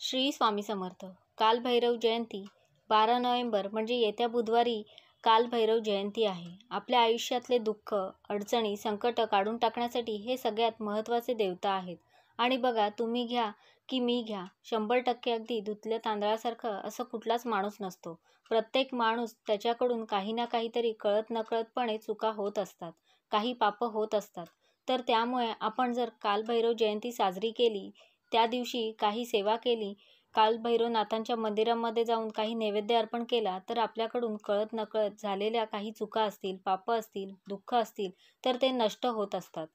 श्री स्वामी समर्थ. कालभैरव जयंती 12 November म्हणजे येत्या बुधवारी कालभैरव जयंती आहे. आपल्या आयुष्यातले दुःख, अडचणी, संकट काढून टाकण्यासाठी हे सगळ्यात महत्त्वाचे देवता आहेत. आणि बघा, तुम्ही घ्या की मी घ्या, 100% अगदी धुतल्या तांदळासारखं असं कुठलाच माणूस नसतो. प्रत्येक माणूस त्याच्याकडून काही ना काहीतरी कळत नकळतपणे चुका होत असतात, काही पापं होत असतात. तर त्यामुळे आपण जर कालभैरव जयंती साजरी केली, त्या दिवशी काही सेवा केली, कालभैरवनाथांच्या मंदिरामध्ये जाऊन काही नैवेद्य अर्पण केला, तर आपल्याकडून कळत नकळत झालेल्या काही चुका असतील, पापं असतील, दुःख असतील, तर ते नष्ट होत असतात.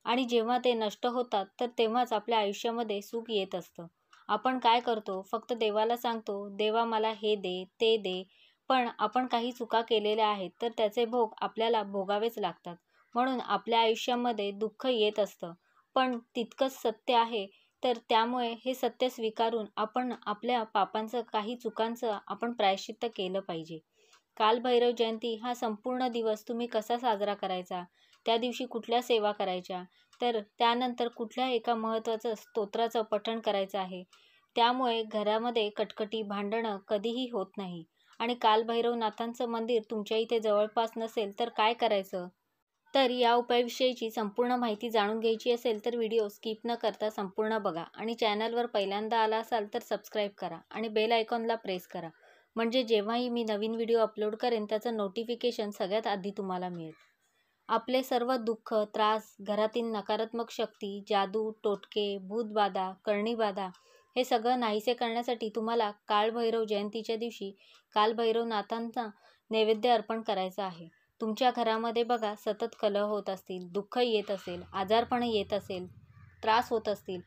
आणि जेव्हा ते नष्ट होतात, तर तेव्हाच आपल्या आयुष्यामध्ये सुख येत असतं. आपण काय करतो, फक्त देवाला सांगतो, देवा मला हे दे, ते दे. पण आपण काही चुका केलेल्या आहेत, तर त्याचे भोग आपल्याला भोगावेच लागतात. म्हणून आपल्या आयुष्यामध्ये दुःख येत असतं. पण तितकंच सत्य आहे. तर त्यामुळे हे सत्य स्वीकारून आपण आपल्या पापांचं, काही चुकांचं आपण प्रायश्चित्त केलं पाहिजे. कालभैरव जयंती हा संपूर्ण दिवस तुम्ही कसा साजरा करायचा, त्या दिवशी कुठल्या सेवा करायच्या, तर त्यानंतर कुठल्या एका महत्त्वाचं स्तोत्राचं पठण करायचं आहे. त्यामुळे घरामध्ये कटकटी, भांडणं कधीही होत नाही. आणि कालभैरवनाथांचं मंदिर तुमच्या इथे जवळपास नसेल तर काय करायचं? तर या उपायाविषयीची संपूर्ण माहिती जाणून घ्यायची असेल तर व्हिडिओ स्किप न करता संपूर्ण बघा. आणि चॅनलवर पहिल्यांदा आला असाल तर सबस्क्राईब करा आणि बेल आयकॉनला प्रेस करा. म्हणजे जेव्हाही मी नवीन व्हिडिओ अपलोड करेन त्याचं नोटिफिकेशन सगळ्यात आधी तुम्हाला मिळेल. आपले सर्व दुःख, त्रास, घरातील नकारात्मक शक्ती, जादू, टोटके, भूतबाधा, करणीबाधा हे सगळं नाहीसे करण्यासाठी तुम्हाला कालभैरव जयंतीच्या दिवशी कालभैरवनाथांना नैवेद्य अर्पण करायचं आहे. तुमच्या घरामध्ये बघा, सतत कलह होत असतील, दुःख येत असेल, आजारपण येत असेल, त्रास होत असतील.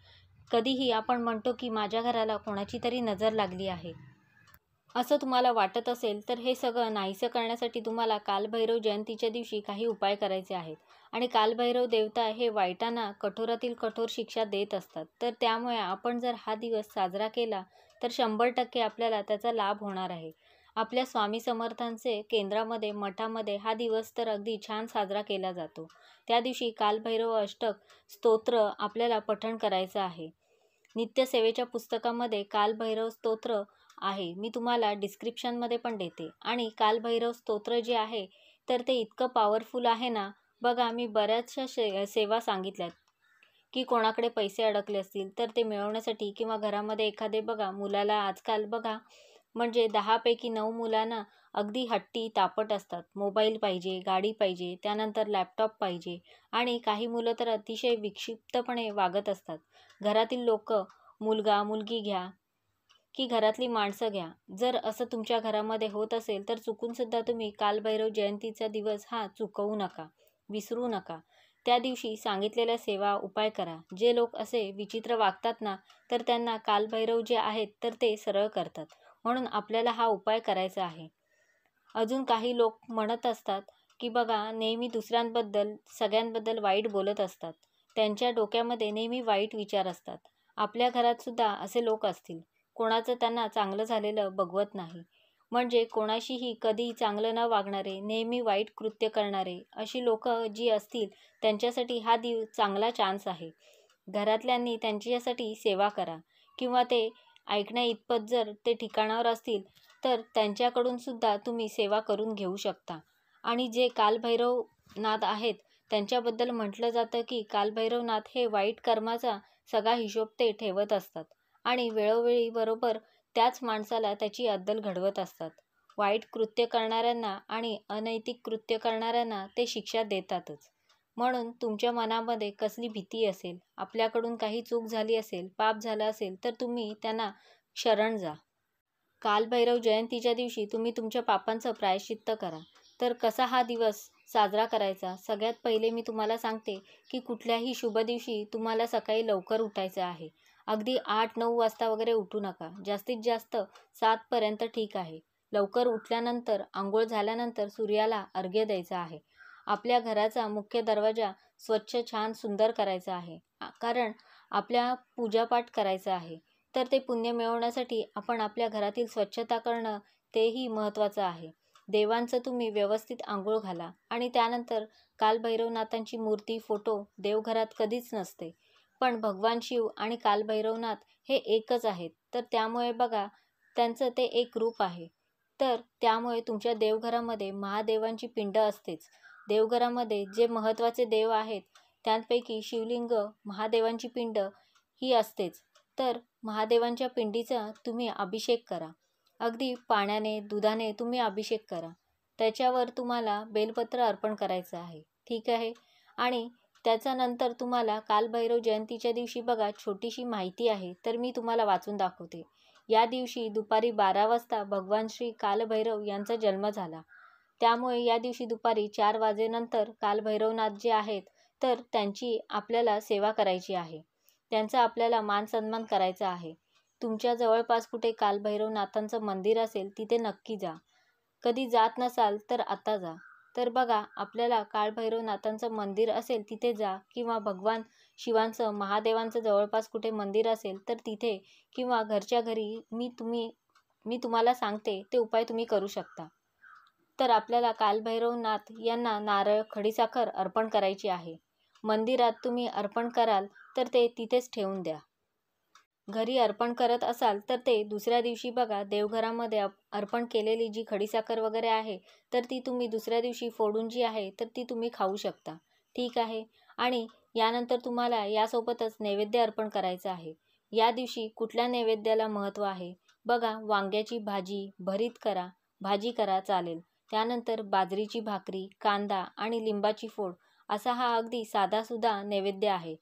कधीही आपण म्हणतो की माझ्या घराला कोणाची तरी नजर लागली आहे, असं तुम्हाला वाटत असेल तर हे सगळं नाहीसं करण्यासाठी तुम्हाला कालभैरव जयंतीच्या दिवशी काही उपाय करायचे आहेत. आणि कालभैरव देवता हे वाईटांना कठोरातील कठोर शिक्षा देत असतात. तर त्यामुळे आपण जर हा दिवस साजरा केला तर 100% आपल्याला त्याचा लाभ होणार आहे. आपल्या स्वामी समर्थांचे केंद्रामध्ये, मठामध्ये हा दिवस तर अगदी छान साजरा केला जातो. त्या दिवशी कालभैरव अष्टक स्तोत्र आपल्याला पठण करायचं आहे. नित्यसेवेच्या पुस्तकामध्ये कालभैरव स्तोत्र आहे, मी तुम्हाला डिस्क्रिप्शनमध्ये पण देते. आणि कालभैरव स्तोत्र जे आहे तर ते इतकं पॉवरफुल आहे ना. बघा, मी बऱ्याचशा सेवा सांगितल्यात की कोणाकडे पैसे अडकले असतील तर ते मिळवण्यासाठी, किंवा घरामध्ये एखादे बघा मुलाला आजकाल बघा, म्हणजे 10 पैकी 9 मुलांना अगदी हट्टी तापट असतात. मोबाईल पाहिजे, गाडी पाहिजे, त्यानंतर लॅपटॉप पाहिजे. आणि काही मुलं तर अतिशय विक्षिप्तपणे वागत असतात. घरातील लोक, मुलगा मुलगी घ्या की घरातली माणसं घ्या, जर असं तुमच्या घरामध्ये होत असेल तर चुकूनसुद्धा तुम्ही कालभैरव जयंतीचा दिवस हा चुकवू नका, विसरू नका. त्या दिवशी सांगितलेल्या सेवा, उपाय करा. जे लोक असे विचित्र वागतात ना, तर त्यांना कालभैरव जे आहेत तर ते सरळ करतात. म्हणून आपल्याला हा उपाय करायचा आहे. अजून काही लोक म्हणत असतात की बघा, नेहमी दुसऱ्यांबद्दल, सगळ्यांबद्दल वाईट बोलत असतात. त्यांच्या डोक्यामध्ये नेहमी वाईट विचार असतात. आपल्या घरातसुद्धा असे लोक असतील. कोणाचं त्यांना चांगलं झालेलं बघवत नाही. म्हणजे कोणाशीही कधी चांगलं न वागणारे, नेहमी वाईट कृत्य करणारे, अशी लोक जी असतील त्यांच्यासाठी हा चांगला चान्स आहे. घरातल्यांनी त्यांच्यासाठी सेवा करा. किंवा ते ऐकण्या इतपत जर ते ठिकाणावर असतील तर त्यांच्याकडून सुद्धा तुम्ही सेवा करून घेऊ शकता. आणि जे कालभैरवनाथ आहेत त्यांच्याबद्दल म्हटलं जातं की कालभैरवनाथ हे वाईट कर्माचा सगळा हिशोब ते ठेवत असतात. आणि वेळोवेळी बरोबर त्याच माणसाला त्याची अद्दल घडवत असतात. वाईट कृत्य करणाऱ्यांना आणि अनैतिक कृत्य करणाऱ्यांना ते शिक्षा देतातच. म्हणून तुमच्या मनामध्ये कसली भीती असेल, आपल्याकडून काही चूक झाली असेल, पाप झालं असेल, तर तुम्ही त्यांना शरण जा. कालभैरव जयंतीच्या दिवशी तुम्ही तुमच्या पापांचं प्रायश्चित्त करा. तर कसा हा दिवस साजरा करायचा? सगळ्यात पहिले मी तुम्हाला सांगते की कुठल्याही शुभ दिवशी तुम्हाला सकाळी लवकर उठायचं आहे. अगदी 8-9 वाजता वगैरे उठू नका. जास्तीत जास्त 7 ठीक आहे. लवकर उठल्यानंतर, आंघोळ झाल्यानंतर सूर्याला अर्घ्य द्यायचा आहे. आपल्या घराचा मुख्य दरवाजा स्वच्छ, छान, सुंदर करायचा आहे. कारण आपल्या पूजापाठ करायचा आहे. तर ते पुण्य मिळवण्यासाठी आपण आपल्या घरातील स्वच्छता करणं तेही महत्त्वाचं आहे. देवांचं तुम्ही व्यवस्थित आंघोळ घाला. आणि त्यानंतर कालभैरवनाथांची मूर्ती, फोटो देवघरात कधीच नसते. पण भगवान शिव आणि कालभैरवनाथ हे एकच आहेत. तर त्यामुळे बघा त्यांचं ते एक रूप आहे. तर त्यामुळे तुमच्या देवघरामध्ये महादेवांची पिंड असतेच. देवघरामध्ये जे महत्त्वाचे देव आहेत त्यांपैकी शिवलिंग, महादेवांची पिंड ही असतेच. तर महादेवांच्या पिंडीचा तुम्ही अभिषेक करा. अगदी पाण्याने, दुधाने तुम्ही अभिषेक करा. त्याच्यावर तुम्हाला बेलपत्र अर्पण करायचं आहे. ठीक आहे. आणि त्याच्यानंतर तुम्हाला कालभैरव जयंतीच्या दिवशी बघा छोटीशी माहिती आहे, तर मी तुम्हाला वाचून दाखवते. या दिवशी दुपारी 12 वाजता भगवान श्री कालभैरव यांचा जन्म झाला. त्यामुळे या दिवशी दुपारी 4 वाजेनंतर कालभैरवनाथ जे आहेत तर त्यांची आपल्याला सेवा करायची आहे. त्यांचा आपल्याला मान सन्मान करायचा आहे. तुमच्या जवळपास कुठे कालभैरवनाथांचं मंदिर असेल तिथे नक्की जा. कधी जात नसाल तर आता जा. तर बघा आपल्याला कालभैरवनाथांचं मंदिर असेल तिथे जा, किंवा भगवान शिवांचं, महादेवांचं जवळपास कुठे मंदिर असेल तर तिथे, किंवा घरच्या घरी मी तुम्हाला सांगते ते उपाय तुम्ही करू शकता. तर आपल्याला कालभैरवनाथ यांना नारळ, खडीसाखर अर्पण करायची आहे. मंदिरात तुम्ही अर्पण कराल तर ते तिथेच ठेवून द्या. घरी अर्पण करत असाल तर ते दुसऱ्या दिवशी बघा देवघरामध्ये अर्पण केलेली जी खडीसाखर वगैरे आहे तर ती तुम्ही दुसऱ्या दिवशी फोडून जी आहे तर ती तुम्ही खाऊ शकता. ठीक आहे. आणि यानंतर तुम्हाला यासोबतच नैवेद्य अर्पण करायचं आहे. या दिवशी कुठल्या नैवेद्याला महत्त्व आहे बघा. वांग्याची भाजी, भाजी करा चालेल. त्यानंतर बाजरीची भाकरी, कांदा आणि लिंबाची फोड असा हा अगदी साधासुद्धा नैवेद्य आहे.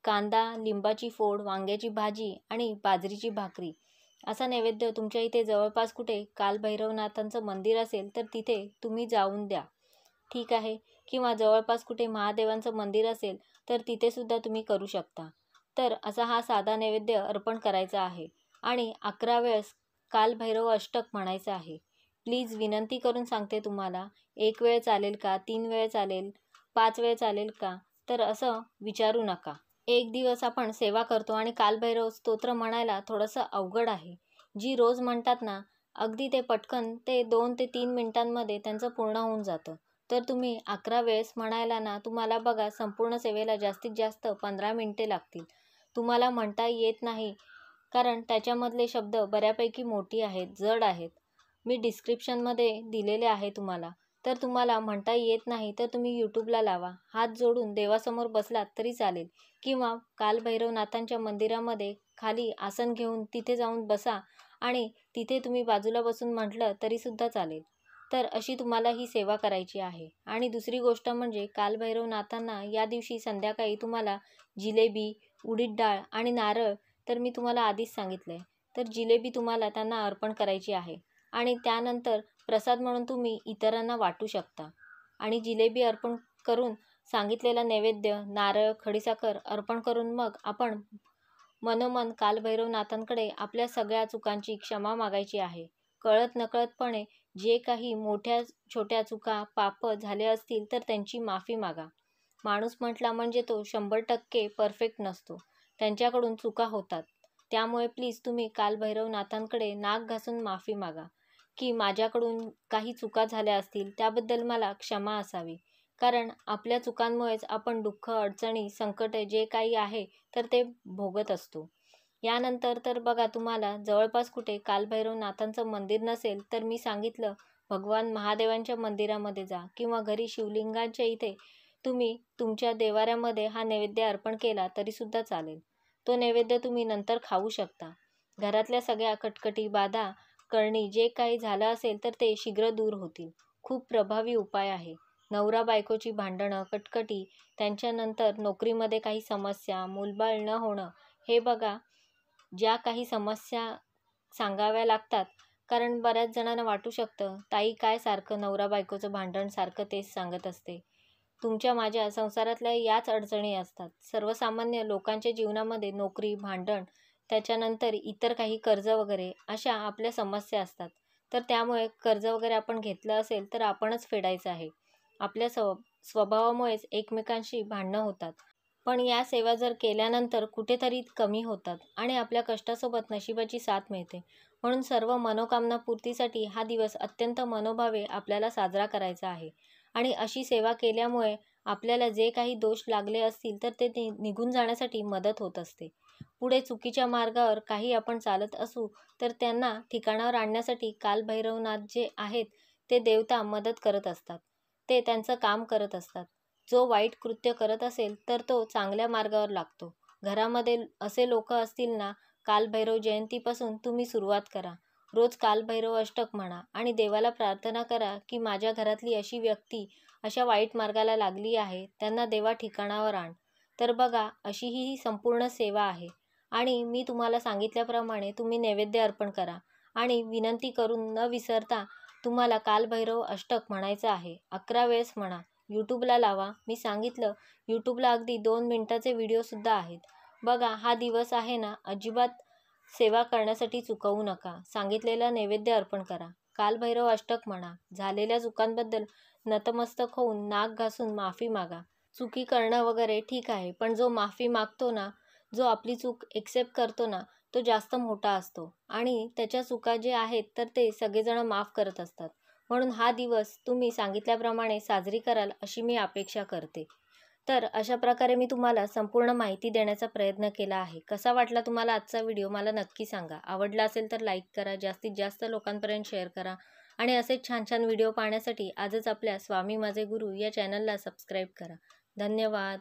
कांदा, लिंबाची फोड, वांग्याची भाजी आणि बाजरीची भाकरी असा नैवेद्य तुमच्या इथे जवळपास कुठे कालभैरवनाथांचं मंदिर असेल तर तिथे तुम्ही जाऊन द्या. ठीक आहे. किंवा जवळपास कुठे महादेवांचं मंदिर असेल तर तिथे सुद्धा तुम्ही करू शकता. तर असा हा साधा नैवेद्य अर्पण करायचा आहे. आणि 11 वेळेस कालभैरव अष्टक म्हणायचं आहे. प्लीज विनंती करून सांगते तुम्हाला, 1 वेळ चालेल का, 3 वेळ चालेल, 5 वेळ चालेल का, तर असं विचारू नका. एक दिवस आपण सेवा करतो आणि कालभैरव स्तोत्र म्हणायला थोडंसं अवघड आहे. जी रोज म्हणतात ना, अगदी ते पटकन ते 2 ते 3 मिनिटांमध्ये त्यांचं पूर्ण होऊन जातं. तर तुम्ही 11 वेळेस म्हणायला ना तुम्हाला बघा संपूर्ण सेवेला जास्तीत जास्त 15 मिनिटे लागतील. तुम्हाला म्हणता येत नाही कारण त्याच्यामधले शब्द बऱ्यापैकी मोठी आहेत, जड आहेत. मी डिस्क्रिप्शनमध्ये दिलेले आहे तुम्हाला. तर तुम्हाला म्हणता येत नाही तर तुम्ही यूट्यूबला लावा. हात जोडून देवासमोर बसलात तरी चालेल, किंवा कालभैरवनाथांच्या मंदिरामध्ये खाली आसन घेऊन तिथे जाऊन बसा आणि तिथे तुम्ही बाजूला बसून म्हटलं तरीसुद्धा चालेल. तर अशी तुम्हाला ही सेवा करायची आहे. आणि दुसरी गोष्ट म्हणजे कालभैरवनाथांना या दिवशी संध्याकाळी तुम्हाला जिलेबी, उडीद डाळ आणि नारळ, तर मी तुम्हाला आधीच सांगितलं आहे, तर जिलेबी तुम्हाला त्यांना अर्पण करायची आहे. आणि त्यानंतर प्रसाद म्हणून तुम्ही इतरांना वाटू शकता. आणि जिलेबी अर्पण करून सांगितलेला नैवेद्य, नारळ, खडीसाखर अर्पण करून मग आपण मनोमन कालभैरवनाथांकडे आपल्या सगळ्या चुकांची क्षमा मागायची आहे. कळत नकळतपणे जे काही मोठ्या छोट्या चुका, पाप झाले असतील तर त्यांची माफी मागा. माणूस म्हटला म्हणजे तो 100% परफेक्ट नसतो. त्यांच्याकडून चुका होतात. त्यामुळे प्लीज तुम्ही कालभैरवनाथांकडे नाक घासून माफी मागा की माझ्याकडून काही चुका झाल्या असतील त्याबद्दल मला क्षमा असावी. कारण आपल्या चुकांमुळेच आपण दुःख, अडचणी, संकटे जे काही आहे तर ते भोगत असतो. यानंतर तर बघा तुम्हाला जवळपास कुठे कालभैरवनाथांचं मंदिर नसेल तर मी सांगितलं भगवान महादेवांच्या मंदिरामध्ये जा, किंवा घरी शिवलिंगाच्या इथे तुम्ही तुमच्या देवाऱ्यामध्ये हा नैवेद्य अर्पण केला तरीसुद्धा चालेल. तो नैवेद्य तुम्ही नंतर खाऊ शकता. घरातल्या सगळ्या कटकटी, बाधा, करणी जे काही झालं असेल तर ते शीघ्र दूर होतील. खूप प्रभावी उपाय आहे. नवरा बायकोची भांडणं, कटकटी, त्यांच्यानंतर नोकरीमध्ये काही समस्या, मूलबाळ न होणं, हे बघा ज्या काही समस्या सांगाव्या लागतात. कारण बऱ्याच जणांना वाटू शकतं ताई काय सारखं नवरा बायकोचं भांडण सारखं तेच सांगत असते. तुमच्या माझ्या संसारातल्या याच अडचणी असतात. सर्वसामान्य लोकांच्या जीवनामध्ये नोकरी, भांडण, त्याच्यानंतर इतर काही कर्ज वगैरे अशा आपल्या समस्या असतात. तर त्यामुळे कर्ज वगैरे आपण घेतलं असेल तर आपणच फेडायचं आहे. आपल्या स्वभावामुळेच एकमेकांशी भांडणं होतात. पण या सेवा जर केल्यानंतर कुठेतरी कमी होतात आणि आपल्या कष्टासोबत नशिबाची साथ मिळते. म्हणून सर्व मनोकामना पूर्तीसाठी हा दिवस अत्यंत मनोभावे आपल्याला साजरा करायचा आहे. आणि अशी सेवा केल्यामुळे आपल्याला जे काही दोष लागले असतील तर ते निघून जाण्यासाठी मदत होत असते. पुढे चुकीच्या मार्गावर काही आपण चालत असू तर त्यांना ठिकाणावर आणण्यासाठी कालभैरवनाथ जे आहेत ते देवता मदत करत असतात. ते त्यांचं काम करत असतात. जो वाईट कृत्य करत असेल तर तो चांगल्या मार्गावर लागतो. घरामध्ये असे लोक असतील ना, कालभैरव जयंतीपासून तुम्ही सुरुवात करा. रोज कालभैरव अष्टक म्हणा आणि देवाला प्रार्थना करा की माझ्या घरातली अशी व्यक्ती अशा वाईट मार्गाला लागली आहे, त्यांना देवा ठिकाणावर आण. तर बघा, अशी ही संपूर्ण सेवा आहे. आणि मी तुम्हाला सांगितल्याप्रमाणे तुम्ही नैवेद्य अर्पण करा आणि विनंती करून न विसरता तुम्हाला कालभैरव अष्टक म्हणायचं आहे. 11 वेळेस म्हणा. यूट्यूबला लावा. मी सांगितलं, यूट्यूबला अगदी 2 मिनिटाचे व्हिडिओसुद्धा आहेत. बघा, हा दिवस आहे ना, अजिबात सेवा करण्यासाठी चुकवू नका. सांगितलेलं नैवेद्य अर्पण करा. कालभैरव अष्टक म्हणा. झालेल्या चुकांबद्दल नतमस्तक होऊन नाक घासून माफी मागा. चुकी करणं वगैरे ठीक आहे, पण जो माफी मागतो ना, जो आपली चूक एक्सेप्ट करतो ना, तो जास्त मोठा असतो आणि त्याच्या चुका जे आहेत तर ते सगळेजण माफ करत असतात. म्हणून हा दिवस तुम्ही सांगितल्याप्रमाणे साजरी कराल अशी मी अपेक्षा करते. तर अशा प्रकारे मी तुम्हाला संपूर्ण माहिती देण्याचा प्रयत्न केला आहे. कसा वाटला तुम्हाला आजचा व्हिडिओ मला नक्की सांगा. आवडला असेल तर लाईक करा, जास्तीत जास्त लोकांपर्यंत शेअर करा आणि असेच छान छान व्हिडिओ पाहण्यासाठी आजच आपल्या स्वामी माझे गुरु या चॅनलला सबस्क्राईब करा. धन्यवाद.